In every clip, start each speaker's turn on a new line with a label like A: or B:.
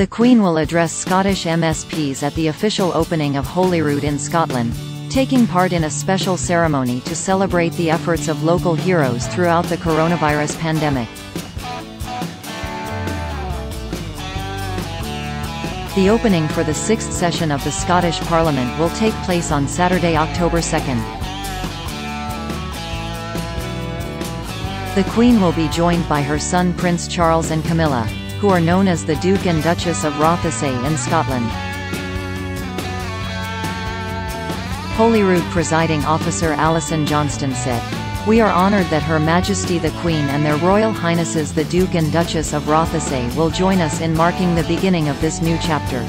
A: The Queen will address Scottish MSPs at the official opening of Holyrood in Scotland, taking part in a special ceremony to celebrate the efforts of local heroes throughout the coronavirus pandemic. The opening for the 6th session of the Scottish Parliament will take place on Saturday, October 2nd. The Queen will be joined by her son Prince Charles and Camilla, who are known as the Duke and Duchess of Rothesay in Scotland. Holyrood Presiding Officer Alison Johnston said, "We are honoured that Her Majesty the Queen and their Royal Highnesses the Duke and Duchess of Rothesay will join us in marking the beginning of this new chapter."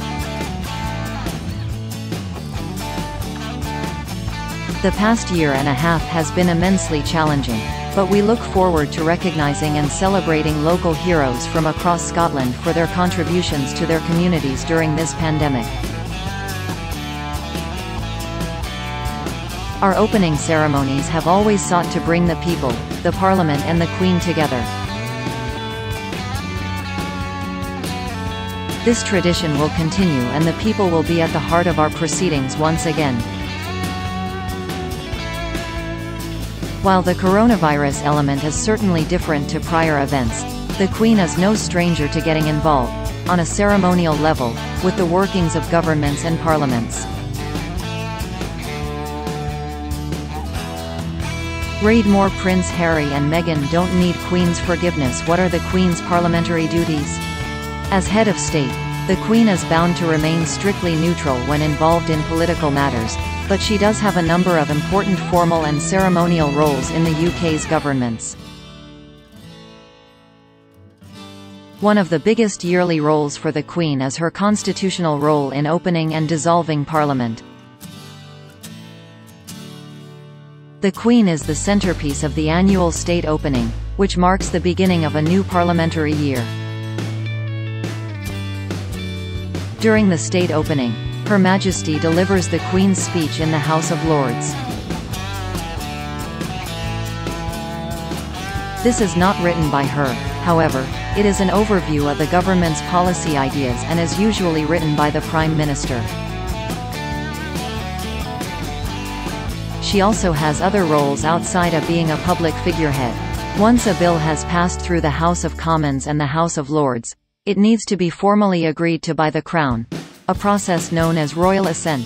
A: The past year and a half has been immensely challenging, but we look forward to recognising and celebrating local heroes from across Scotland for their contributions to their communities during this pandemic. Our opening ceremonies have always sought to bring the people, the Parliament and the Queen together. This tradition will continue and the people will be at the heart of our proceedings once again. While the coronavirus element is certainly different to prior events, the Queen is no stranger to getting involved, on a ceremonial level, with the workings of governments and parliaments. Read more. Prince Harry and Meghan don't need Queen's forgiveness. What are the Queen's parliamentary duties? As head of state, the Queen is bound to remain strictly neutral when involved in political matters, but she does have a number of important formal and ceremonial roles in the UK's governments. One of the biggest yearly roles for the Queen is her constitutional role in opening and dissolving Parliament. The Queen is the centrepiece of the annual state opening, which marks the beginning of a new parliamentary year. During the state opening, Her Majesty delivers the Queen's speech in the House of Lords. This is not written by her, however, it is an overview of the government's policy ideas and is usually written by the Prime Minister. She also has other roles outside of being a public figurehead. Once a bill has passed through the House of Commons and the House of Lords, it needs to be formally agreed to by the Crown, a process known as royal assent.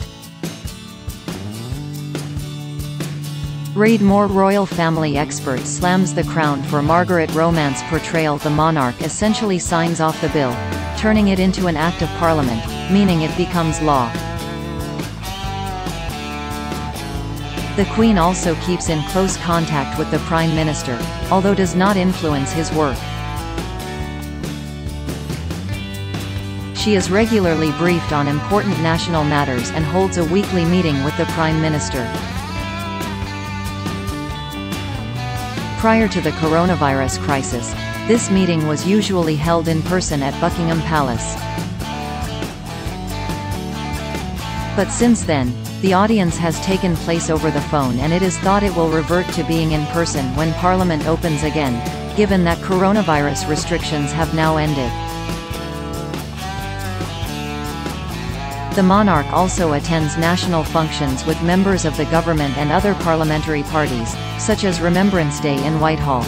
A: Read more. Royal family expert slams the Crown for Margaret Romance portrayal. The monarch essentially signs off the bill, turning it into an act of Parliament, meaning it becomes law. The Queen also keeps in close contact with the Prime Minister, although does not influence his work. She is regularly briefed on important national matters and holds a weekly meeting with the Prime Minister. Prior to the coronavirus crisis, this meeting was usually held in person at Buckingham Palace. But since then, the audience has taken place over the phone and it is thought it will revert to being in person when Parliament opens again, given that coronavirus restrictions have now ended. The monarch also attends national functions with members of the government and other parliamentary parties, such as Remembrance Day in Whitehall.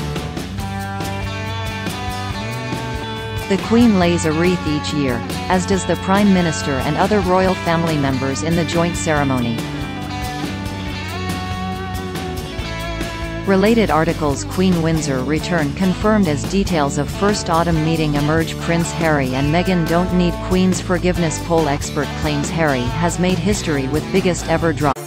A: The Queen lays a wreath each year, as does the Prime Minister and other royal family members in the joint ceremony. Related articles. Queen Windsor return confirmed as details of first autumn meeting emerge. Prince Harry and Meghan don't need Queen's forgiveness. Poll expert claims Harry has made history with biggest ever drop.